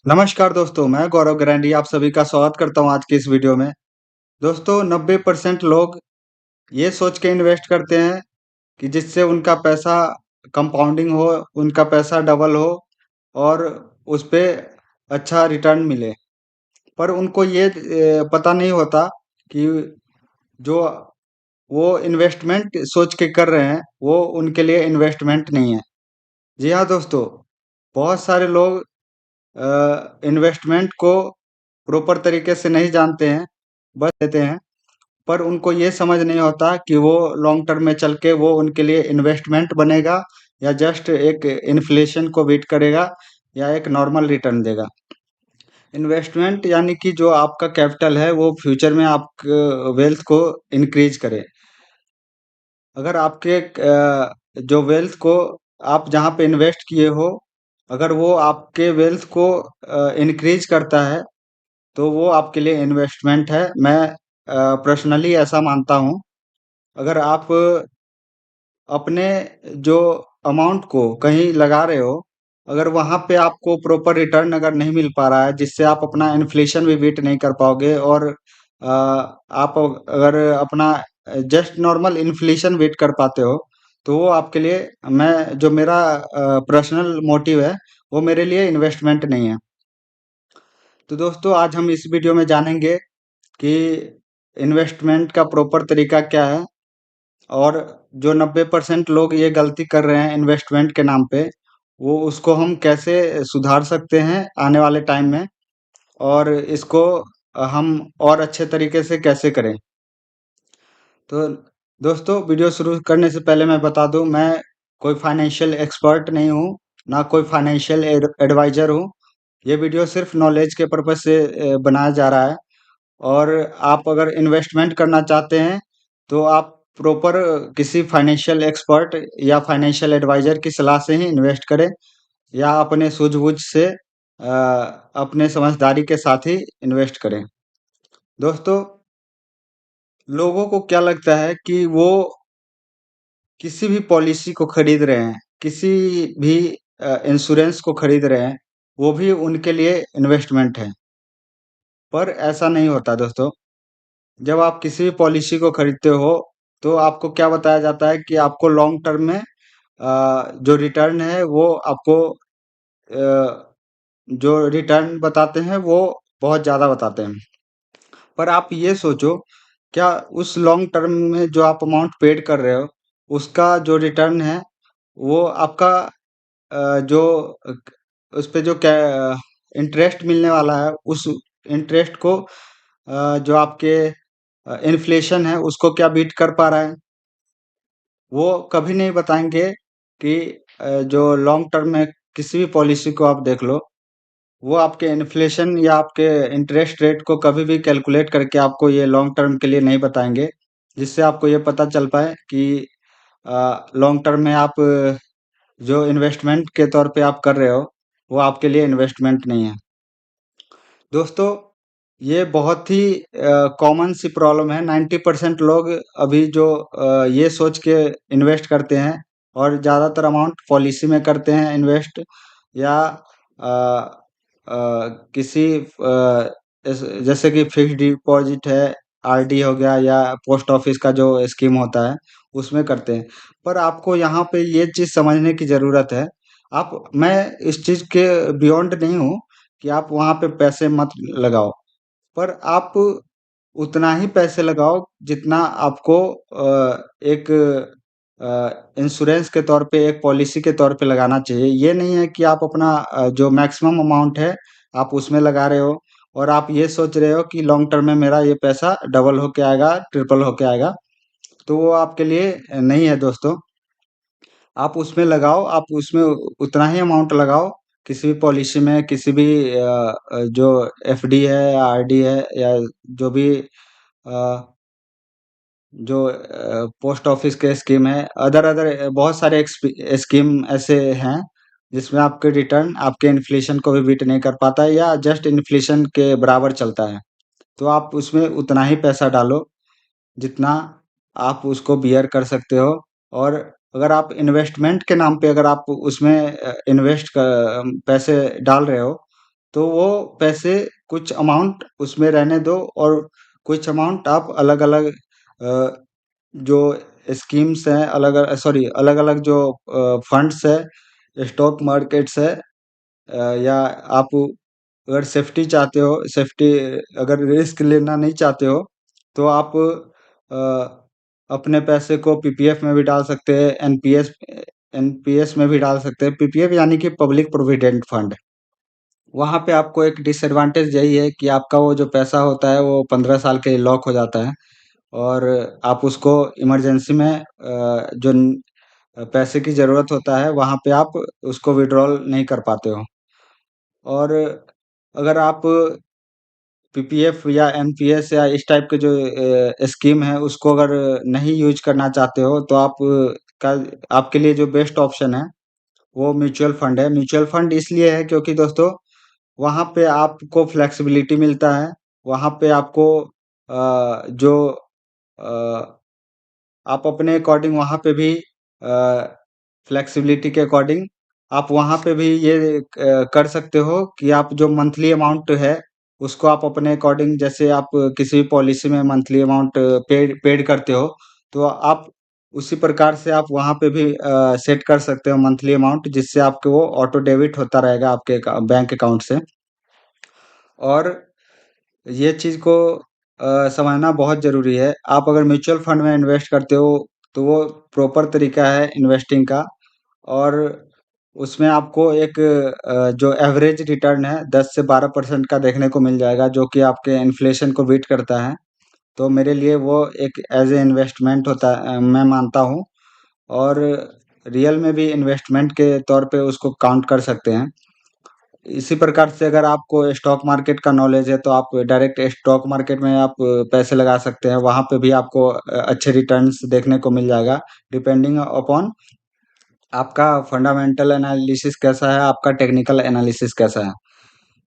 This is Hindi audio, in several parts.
नमस्कार दोस्तों, मैं गौरव ग्रैंडी आप सभी का स्वागत करता हूँ आज की इस वीडियो में। दोस्तों 90% लोग ये सोच के इन्वेस्ट करते हैं कि जिससे उनका पैसा कंपाउंडिंग हो, उनका पैसा डबल हो और उसपे अच्छा रिटर्न मिले। पर उनको ये पता नहीं होता कि जो वो इन्वेस्टमेंट सोच के कर रहे हैं, वो उनके लिए इन्वेस्टमेंट नहीं है। जी हाँ दोस्तों, बहुत सारे लोग इन्वेस्टमेंट को प्रॉपर तरीके से नहीं जानते हैं, बस देते हैं। पर उनको ये समझ नहीं होता कि वो लॉन्ग टर्म में चल के वो उनके लिए इन्वेस्टमेंट बनेगा या जस्ट एक इन्फ्लेशन को बीट करेगा या एक नॉर्मल रिटर्न देगा। इन्वेस्टमेंट यानी कि जो आपका कैपिटल है वो फ्यूचर में आप वेल्थ को इंक्रीज करे। अगर आपके जो वेल्थ को आप जहाँ पे इन्वेस्ट किए हो, अगर वो आपके वेल्थ को इंक्रीज करता है तो वो आपके लिए इन्वेस्टमेंट है। मैं पर्सनली ऐसा मानता हूँ। अगर आप अपने जो अमाउंट को कहीं लगा रहे हो, अगर वहाँ पे आपको प्रॉपर रिटर्न अगर नहीं मिल पा रहा है, जिससे आप अपना इन्फ्लेशन भी बीट नहीं कर पाओगे और आप अगर अपना जस्ट नॉर्मल इन्फ्लेशन बीट कर पाते हो, तो वो आपके लिए मैं जो मेरा पर्सनल मोटिव है, वो मेरे लिए इन्वेस्टमेंट नहीं है। तो दोस्तों आज हम इस वीडियो में जानेंगे कि इन्वेस्टमेंट का प्रॉपर तरीका क्या है और जो 90% लोग ये गलती कर रहे हैं इन्वेस्टमेंट के नाम पे, वो उसको हम कैसे सुधार सकते हैं आने वाले टाइम में और इसको हम और अच्छे तरीके से कैसे करें। तो दोस्तों वीडियो शुरू करने से पहले मैं बता दूं, मैं कोई फाइनेंशियल एक्सपर्ट नहीं हूं, ना कोई फाइनेंशियल एडवाइजर हूं। ये वीडियो सिर्फ नॉलेज के पर्पज से बनाया जा रहा है। और आप अगर इन्वेस्टमेंट करना चाहते हैं तो आप प्रॉपर किसी फाइनेंशियल एक्सपर्ट या फाइनेंशियल एडवाइजर की सलाह से ही इन्वेस्ट करें या अपने सूझबूझ से अपने समझदारी के साथ ही इन्वेस्ट करें। दोस्तों लोगों को क्या लगता है कि वो किसी भी पॉलिसी को खरीद रहे हैं, किसी भी इंश्योरेंस को खरीद रहे हैं, वो भी उनके लिए इन्वेस्टमेंट है। पर ऐसा नहीं होता दोस्तों। जब आप किसी भी पॉलिसी को खरीदते हो तो आपको क्या बताया जाता है कि आपको लॉन्ग टर्म में जो रिटर्न है वो आपको जो रिटर्न बताते हैं वो बहुत ज़्यादा बताते हैं। पर आप ये सोचो, क्या उस लॉन्ग टर्म में जो आप अमाउंट पेड कर रहे हो, उसका जो रिटर्न है वो आपका जो उस पे जो क्या इंटरेस्ट मिलने वाला है, उस इंटरेस्ट को जो आपके इन्फ्लेशन है उसको क्या बीट कर पा रहा है? वो कभी नहीं बताएंगे कि जो लॉन्ग टर्म में किसी भी पॉलिसी को आप देख लो, वो आपके इन्फ्लेशन या आपके इंटरेस्ट रेट को कभी भी कैलकुलेट करके आपको ये लॉन्ग टर्म के लिए नहीं बताएंगे, जिससे आपको ये पता चल पाए कि लॉन्ग टर्म में आप जो इन्वेस्टमेंट के तौर पे आप कर रहे हो, वो आपके लिए इन्वेस्टमेंट नहीं है। दोस्तों ये बहुत ही कॉमन सी प्रॉब्लम है। 90% लोग अभी जो ये सोच के इन्वेस्ट करते हैं और ज़्यादातर अमाउंट पॉलिसी में करते हैं इन्वेस्ट या अ, किसी जैसे कि फिक्स्ड डिपॉजिट है, आरडी हो गया या पोस्ट ऑफिस का जो स्कीम होता है, उसमें करते हैं। पर आपको यहाँ पे ये चीज़ समझने की ज़रूरत है। मैं इस चीज़ के बियॉन्ड नहीं हूँ कि आप वहाँ पे पैसे मत लगाओ, पर आप उतना ही पैसे लगाओ जितना आपको एक इंश्योरेंस के तौर पे, एक पॉलिसी के तौर पे लगाना चाहिए। ये नहीं है कि आप अपना जो मैक्सिमम अमाउंट है, आप उसमें लगा रहे हो और आप ये सोच रहे हो कि लॉन्ग टर्म में मेरा ये पैसा डबल होके आएगा, ट्रिपल होके आएगा, तो वो आपके लिए नहीं है दोस्तों। आप उसमें लगाओ, आप उसमें उतना ही अमाउंट लगाओ, किसी भी पॉलिसी में, किसी भी जो एफडी है या आरडी है या जो भी अ, जो पोस्ट ऑफिस के स्कीम है, अदर अदर बहुत सारे स्कीम ऐसे हैं जिसमें आपके रिटर्न आपके इन्फ्लेशन को भी बीट नहीं कर पाता है या जस्ट इन्फ्लेशन के बराबर चलता है। तो आप उसमें उतना ही पैसा डालो जितना आप उसको बियर कर सकते हो। और अगर आप इन्वेस्टमेंट के नाम पे अगर आप उसमें इन्वेस्ट पैसे डाल रहे हो, तो वो पैसे कुछ अमाउंट उसमें रहने दो और कुछ अमाउंट आप अलग अलग जो स्कीम्स हैं, अलग अलग जो फंड्स है, स्टॉक मार्केट्स है, या आप अगर सेफ्टी चाहते हो, सेफ्टी अगर रिस्क लेना नहीं चाहते हो, तो आप अपने पैसे को पीपीएफ में भी डाल सकते हैं, एनपीएस में भी डाल सकते हैं। पीपीएफ यानी कि पब्लिक प्रोविडेंट फंड। वहाँ पे आपको एक डिसएडवांटेज यही है कि आपका वो जो पैसा होता है वो 15 साल के लिए लॉक हो जाता है, और आप उसको इमरजेंसी में पैसे की ज़रूरत होता है, वहाँ पे आप उसको विड्रॉल नहीं कर पाते हो। और अगर आप पीपीएफ या एनपीएस या इस टाइप के जो स्कीम है उसको अगर नहीं यूज करना चाहते हो, तो का आपके लिए जो बेस्ट ऑप्शन है वो म्यूचुअल फंड है। म्यूचुअल फंड इसलिए है क्योंकि दोस्तों वहाँ पे आपको फ्लेक्सिबिलिटी मिलता है। वहाँ पे आपको जो आप अपने अकॉर्डिंग वहाँ पे भी फ्लेक्सिबिलिटी के अकॉर्डिंग आप वहाँ पे भी ये कर सकते हो कि आप जो मंथली अमाउंट है उसको आप अपने अकॉर्डिंग, जैसे आप किसी भी पॉलिसी में मंथली अमाउंट पेड पेड करते हो, तो आप उसी प्रकार से आप वहाँ पे भी सेट कर सकते हो मंथली अमाउंट, जिससे आपके वो ऑटो डेबिट होता रहेगा आपके बैंक अकाउंट से। और ये चीज़ को समझना बहुत ज़रूरी है। आप अगर म्यूचुअल फंड में इन्वेस्ट करते हो तो वो प्रॉपर तरीका है इन्वेस्टिंग का, और उसमें आपको एक जो एवरेज रिटर्न है 10 से 12% का देखने को मिल जाएगा, जो कि आपके इन्फ्लेशन को बीट करता है। तो मेरे लिए वो एक एज ए इन्वेस्टमेंट होता है, मैं मानता हूँ। और रियल में भी इन्वेस्टमेंट के तौर पे उसको काउंट कर सकते हैं। इसी प्रकार से अगर आपको स्टॉक मार्केट का नॉलेज है तो आप डायरेक्ट स्टॉक मार्केट में आप पैसे लगा सकते हैं। वहाँ पे भी आपको अच्छे रिटर्न्स देखने को मिल जाएगा, डिपेंडिंग अपॉन आपका फंडामेंटल एनालिसिस कैसा है, आपका टेक्निकल एनालिसिस कैसा है।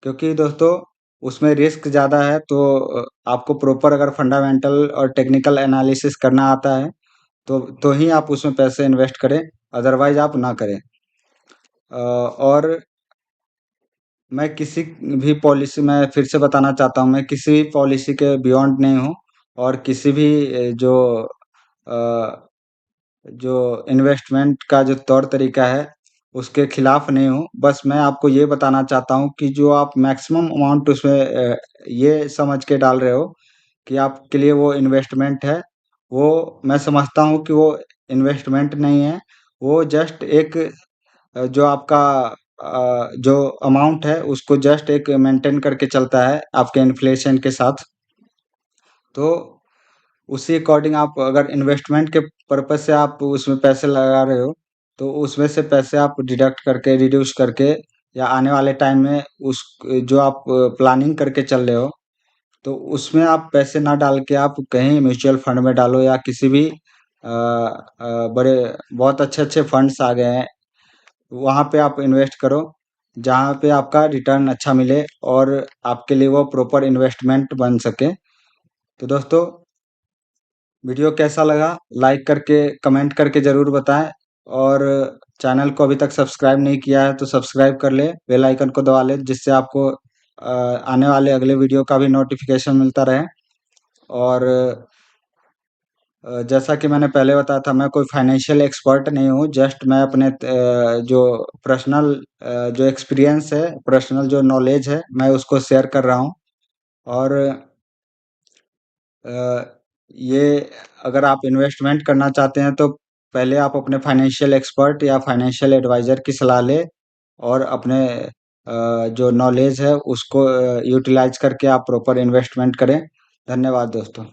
क्योंकि दोस्तों उसमें रिस्क ज़्यादा है, तो आपको प्रॉपर अगर फंडामेंटल और टेक्निकल एनालिसिस करना आता है तो ही आप उसमें पैसे इन्वेस्ट करें, अदरवाइज आप ना करें। और मैं किसी भी पॉलिसी में फिर से बताना चाहता हूँ, मैं किसी भी पॉलिसी के बियॉन्ड नहीं हूँ, और किसी भी अ, जो इन्वेस्टमेंट का जो तौर तरीका है उसके खिलाफ नहीं हूँ। बस मैं आपको ये बताना चाहता हूँ कि जो आप मैक्सिमम अमाउंट उसमें ये समझ के डाल रहे हो कि आपके लिए वो इन्वेस्टमेंट है, वो मैं समझता हूँ कि वो इन्वेस्टमेंट नहीं है। वो जस्ट एक जो आपका जो अमाउंट है उसको जस्ट एक मेंटेन करके चलता है आपके इन्फ्लेशन के साथ। तो उसी अकॉर्डिंग आप अगर इन्वेस्टमेंट के पर्पज से आप उसमें पैसे लगा रहे हो, तो उसमें से पैसे आप डिडक्ट करके, रिड्यूस करके, या आने वाले टाइम में उस जो आप प्लानिंग करके चल रहे हो, तो उसमें आप पैसे ना डाल के आप कहीं म्यूचुअल फंड में डालो, या किसी भी बड़े बहुत अच्छे अच्छे फंड्स आ गए हैं, वहाँ पे आप इन्वेस्ट करो, जहाँ पे आपका रिटर्न अच्छा मिले और आपके लिए वो प्रॉपर इन्वेस्टमेंट बन सके। तो दोस्तों वीडियो कैसा लगा, लाइक करके कमेंट करके ज़रूर बताएं, और चैनल को अभी तक सब्सक्राइब नहीं किया है तो सब्सक्राइब कर ले, बेल आइकन को दबा ले, जिससे आपको आने वाले अगले वीडियो का भी नोटिफिकेशन मिलता रहे। और जैसा कि मैंने पहले बताया था, मैं कोई फाइनेंशियल एक्सपर्ट नहीं हूँ, जस्ट मैं अपने जो पर्सनल जो एक्सपीरियंस है, पर्सनल जो नॉलेज है, मैं उसको शेयर कर रहा हूँ। और ये अगर आप इन्वेस्टमेंट करना चाहते हैं तो पहले आप अपने फाइनेंशियल एक्सपर्ट या फाइनेंशियल एडवाइज़र की सलाह लें, और अपने जो नॉलेज है उसको यूटिलाइज करके आप प्रॉपर इन्वेस्टमेंट करें। धन्यवाद दोस्तों।